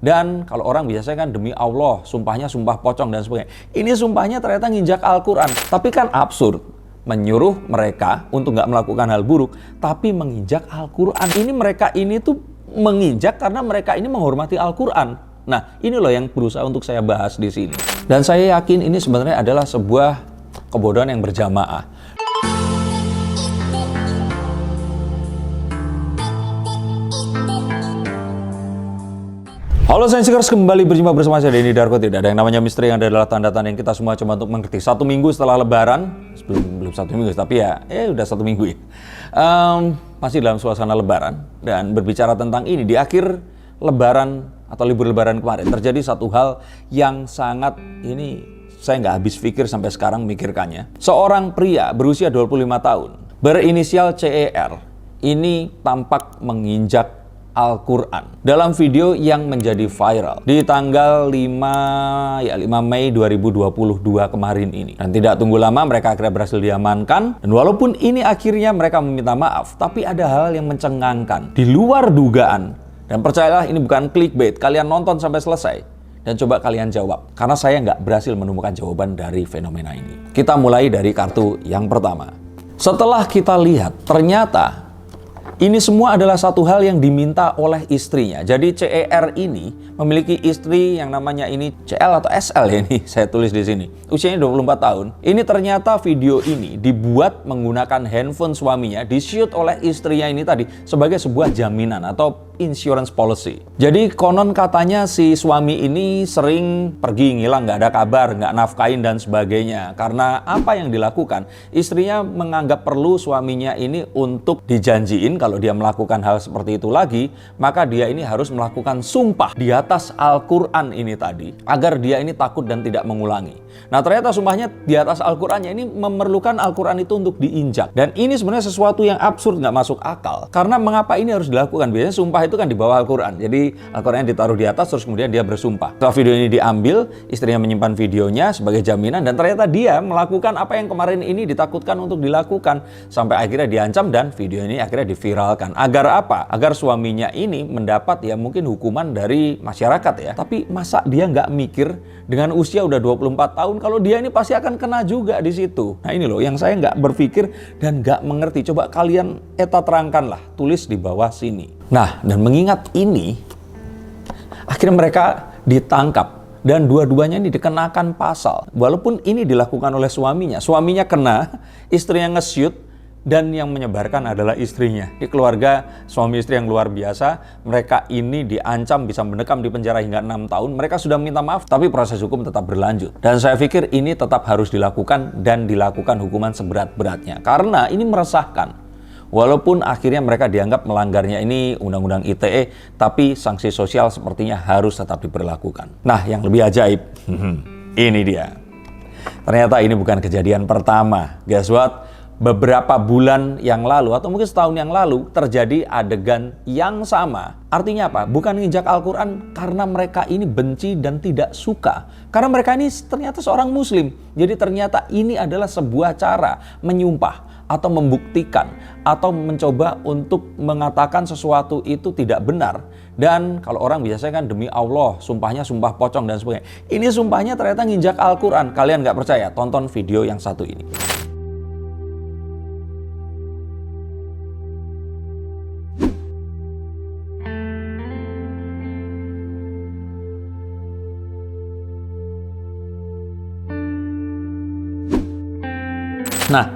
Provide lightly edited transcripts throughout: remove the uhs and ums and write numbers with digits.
Dan kalau orang biasanya kan demi Allah, sumpahnya sumpah pocong dan sebagainya. Ini sumpahnya ternyata nginjak Al-Quran. Tapi kan absurd, menyuruh mereka untuk nggak melakukan hal buruk, tapi menginjak Al-Quran. Ini mereka ini tuh menginjak karena mereka ini menghormati Al-Quran. Nah, ini loh yang berusaha untuk saya bahas di sini. Dan saya yakin ini sebenarnya adalah sebuah kebodohan yang berjamaah. Halo Sainsikers, kembali berjumpa bersama saya Denny Darko. Tidak ada yang namanya misteri, yang adalah tanda-tanda yang kita semua coba untuk mengerti. 1 minggu setelah Lebaran, belum 1 minggu, tapi ya udah 1 minggu ya. Masih dalam suasana Lebaran, dan berbicara tentang ini, di akhir Lebaran atau libur Lebaran kemarin, terjadi satu hal yang sangat, ini saya nggak habis pikir sampai sekarang mikirkannya. Seorang pria berusia 25 tahun, berinisial CER, ini tampak menginjak Al-Quran dalam video yang menjadi viral di tanggal 5 Mei 2022 kemarin ini. Dan tidak tunggu lama mereka akhirnya berhasil diamankan. Dan walaupun ini akhirnya mereka meminta maaf, tapi ada hal yang mencengangkan di luar dugaan. Dan percayalah, ini bukan clickbait. Kalian nonton sampai selesai dan coba kalian jawab, karena saya nggak berhasil menemukan jawaban dari fenomena ini. Kita mulai dari kartu yang pertama. Setelah kita lihat, ternyata ini semua adalah satu hal yang diminta oleh istrinya. Jadi CER ini memiliki istri yang namanya ini CL atau SL ya, ini saya tulis di sini. Usianya 24 tahun. Ini ternyata video ini dibuat menggunakan handphone suaminya, di-shoot oleh istrinya ini tadi sebagai sebuah jaminan atau insurance policy. Jadi konon katanya si suami ini sering pergi ngilang, nggak ada kabar, nggak nafkain dan sebagainya. Karena apa yang dilakukan? Istrinya menganggap perlu suaminya ini untuk dijanjiin kalau dia melakukan hal seperti itu lagi, maka dia ini harus melakukan sumpah di atas Al-Quran ini tadi, agar dia ini takut dan tidak mengulangi. Nah, ternyata sumpahnya di atas Al-Qurannya ini memerlukan Al-Quran itu untuk diinjak. Dan ini sebenarnya sesuatu yang absurd, nggak masuk akal. Karena mengapa ini harus dilakukan? Biasanya sumpah itu kan di bawah Al-Quran. Jadi Al-Quran ditaruh di atas, terus kemudian dia bersumpah. Setelah video ini diambil, istrinya menyimpan videonya sebagai jaminan, dan ternyata dia melakukan apa yang kemarin ini ditakutkan untuk dilakukan. Sampai akhirnya diancam dan video ini akhirnya diviralkan. Agar apa? Agar suaminya ini mendapat ya mungkin hukuman dari masyarakat ya. Tapi masa dia nggak mikir dengan usia udah 24 tahun kalau dia ini pasti akan kena juga di situ. Nah, ini loh yang saya nggak berpikir dan nggak mengerti. Coba kalian terangkanlah, tulis di bawah sini. Nah, dan mengingat ini, akhirnya mereka ditangkap dan dua-duanya ini dikenakan pasal. Walaupun ini dilakukan oleh suaminya. Suaminya kena, istrinya nge-shoot, dan yang menyebarkan adalah istrinya. Di keluarga suami istri yang luar biasa, mereka ini diancam bisa mendekam di penjara hingga 6 tahun. Mereka sudah minta maaf, tapi proses hukum tetap berlanjut. Dan saya pikir ini tetap harus dilakukan dan dilakukan hukuman seberat-beratnya. Karena ini meresahkan. Walaupun akhirnya mereka dianggap melanggarnya ini Undang-Undang ITE, tapi sanksi sosial sepertinya harus tetap diberlakukan. Nah, yang lebih ajaib, ini dia. Ternyata ini bukan kejadian pertama. Guess what? Beberapa bulan yang lalu atau mungkin setahun yang lalu terjadi adegan yang sama. Artinya apa? Bukan nginjak Al-Quran karena mereka ini benci dan tidak suka. Karena mereka ini ternyata seorang muslim. Jadi ternyata ini adalah sebuah cara menyumpah atau membuktikan atau mencoba untuk mengatakan sesuatu itu tidak benar. Dan kalau orang biasanya kan demi Allah, sumpahnya sumpah pocong dan sebagainya. Ini sumpahnya ternyata nginjak Al-Quran. Kalian nggak percaya? Tonton video yang satu ini. Nah,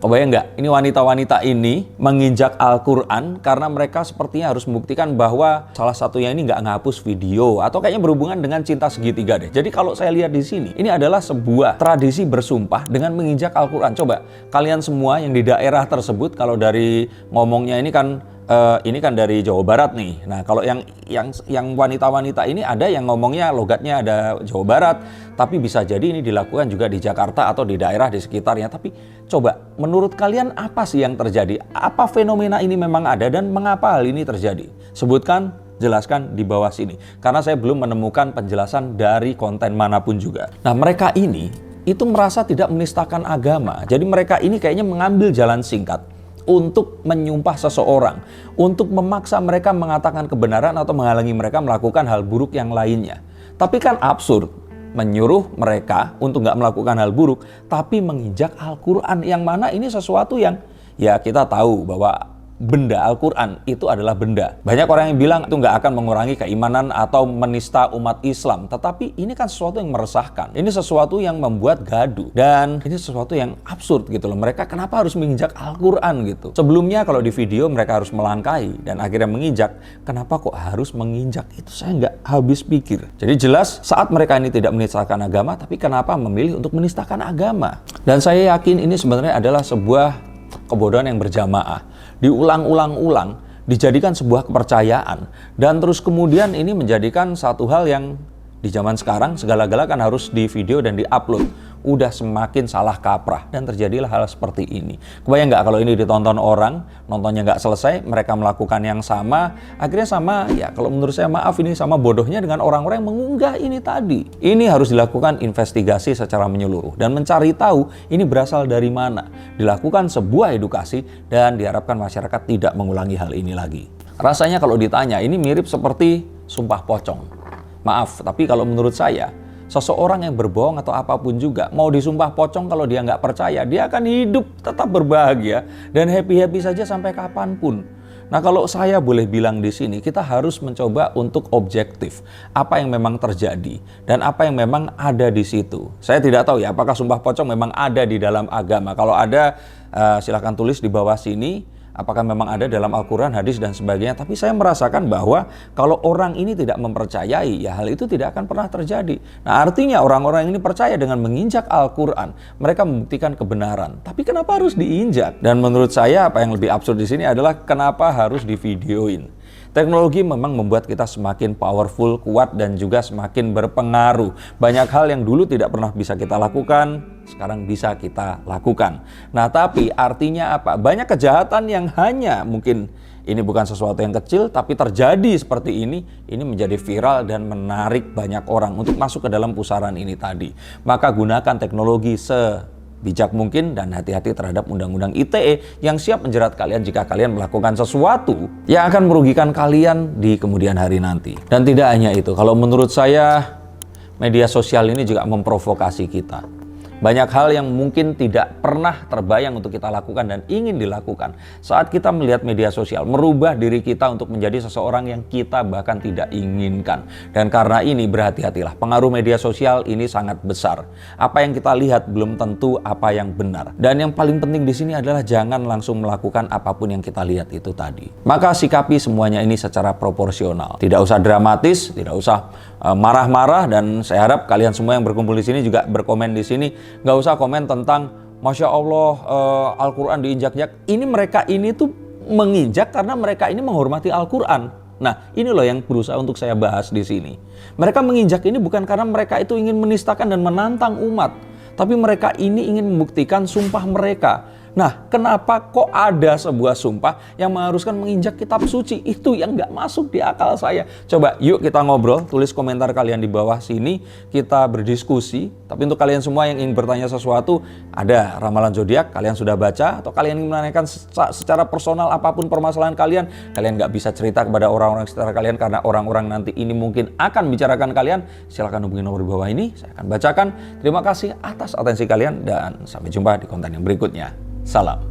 kebayang nggak? Ini wanita-wanita ini menginjak Al-Quran karena mereka sepertinya harus membuktikan bahwa salah satunya ini nggak ngapus video atau kayaknya berhubungan dengan cinta segitiga deh. Jadi kalau saya lihat di sini, ini adalah sebuah tradisi bersumpah dengan menginjak Al-Quran. Coba kalian semua yang di daerah tersebut, kalau dari ngomongnya ini kan dari Jawa Barat nih. Nah, kalau yang wanita-wanita ini ada yang ngomongnya logatnya ada Jawa Barat, tapi bisa jadi ini dilakukan juga di Jakarta atau di daerah di sekitarnya. Tapi coba menurut kalian apa sih yang terjadi? Apa fenomena ini memang ada dan mengapa hal ini terjadi? Sebutkan, jelaskan di bawah sini. Karena saya belum menemukan penjelasan dari konten manapun juga. Nah, mereka ini itu merasa tidak menistakan agama. Jadi mereka ini kayaknya mengambil jalan singkat. untuk menyumpah seseorang, untuk memaksa mereka mengatakan kebenaran atau menghalangi mereka melakukan hal buruk yang lainnya. Tapi kan absurd, menyuruh mereka untuk nggak melakukan hal buruk, tapi menginjak Al-Quran, yang mana ini sesuatu yang ya kita tahu bahwa benda Al-Quran itu adalah benda. Banyak orang yang bilang itu nggak akan mengurangi keimanan atau menista umat Islam. Tetapi ini kan sesuatu yang meresahkan. Ini sesuatu yang membuat gaduh. Dan ini sesuatu yang absurd gitu loh. Mereka kenapa harus menginjak Al-Quran gitu. Sebelumnya kalau di video mereka harus melangkahi dan akhirnya menginjak. Kenapa kok harus menginjak? Itu saya nggak habis pikir. Jadi jelas saat mereka ini tidak menistakan agama, tapi kenapa memilih untuk menistakan agama? Dan saya yakin ini sebenarnya adalah sebuah kebodohan yang berjamaah. Diulang-ulang-ulang, dijadikan sebuah kepercayaan, dan terus kemudian ini menjadikan satu hal yang di zaman sekarang segala-gala kan harus di video dan di-upload. Udah semakin salah kaprah dan terjadilah hal seperti ini. Kebayang nggak kalau ini ditonton orang, nontonnya nggak selesai, mereka melakukan yang sama, akhirnya sama, ya kalau menurut saya maaf ini sama bodohnya dengan orang-orang yang mengunggah ini tadi. Ini harus dilakukan investigasi secara menyeluruh dan mencari tahu ini berasal dari mana. Dilakukan sebuah edukasi dan diharapkan masyarakat tidak mengulangi hal ini lagi. Rasanya kalau ditanya ini mirip seperti sumpah pocong. Maaf, tapi kalau menurut saya, seseorang yang berbohong atau apapun juga, mau disumpah pocong kalau dia nggak percaya, dia akan hidup tetap berbahagia dan happy-happy saja sampai kapanpun. Nah kalau saya boleh bilang di sini, kita harus mencoba untuk objektif. Apa yang memang terjadi dan apa yang memang ada di situ. Saya tidak tahu ya apakah sumpah pocong memang ada di dalam agama. Kalau ada, silahkan tulis di bawah sini. Apakah memang ada dalam Al-Quran, hadis, dan sebagainya. Tapi saya merasakan bahwa kalau orang ini tidak mempercayai, ya hal itu tidak akan pernah terjadi. Nah artinya orang-orang ini percaya dengan menginjak Al-Quran. Mereka membuktikan kebenaran. Tapi kenapa harus diinjak? Dan menurut saya apa yang lebih absurd di sini adalah kenapa harus divideoin. Teknologi memang membuat kita semakin powerful, kuat, dan juga semakin berpengaruh. Banyak hal yang dulu tidak pernah bisa kita lakukan, sekarang bisa kita lakukan. Nah, tapi artinya apa? Banyak kejahatan yang hanya mungkin ini bukan sesuatu yang kecil, tapi terjadi seperti ini menjadi viral dan menarik banyak orang untuk masuk ke dalam pusaran ini tadi. Maka gunakan teknologi bijak mungkin dan hati-hati terhadap undang-undang ITE yang siap menjerat kalian jika kalian melakukan sesuatu yang akan merugikan kalian di kemudian hari nanti. Dan tidak hanya itu, kalau menurut saya media sosial ini juga memprovokasi kita. Banyak hal yang mungkin tidak pernah terbayang untuk kita lakukan dan ingin dilakukan saat kita melihat media sosial, merubah diri kita untuk menjadi seseorang yang kita bahkan tidak inginkan. Dan karena ini berhati-hatilah, pengaruh media sosial ini sangat besar. Apa yang kita lihat belum tentu apa yang benar. Dan yang paling penting di sini adalah jangan langsung melakukan apapun yang kita lihat itu tadi. Maka sikapi semuanya ini secara proporsional. Tidak usah dramatis, tidak usah marah-marah, dan saya harap kalian semua yang berkumpul di sini juga berkomen di sini. Nggak usah komen tentang Masya Allah Al-Quran diinjak-injak. Ini mereka ini tuh menginjak karena mereka ini menghormati Al-Quran. Nah ini loh yang berusaha untuk saya bahas di sini. Mereka menginjak ini bukan karena mereka itu ingin menistakan dan menantang umat, tapi mereka ini ingin membuktikan sumpah mereka. Nah, kenapa kok ada sebuah sumpah yang mengharuskan menginjak kitab suci? Itu yang nggak masuk di akal saya. Coba yuk kita ngobrol, tulis komentar kalian di bawah sini, kita berdiskusi. Tapi untuk kalian semua yang ingin bertanya sesuatu, ada ramalan zodiak, kalian sudah baca, atau kalian ingin menanyakan secara personal apapun permasalahan kalian nggak bisa cerita kepada orang-orang sekitar kalian karena orang-orang nanti ini mungkin akan bicarakan kalian, silakan hubungi nomor di bawah ini, saya akan bacakan. Terima kasih atas atensi kalian dan sampai jumpa di konten yang berikutnya. Salam.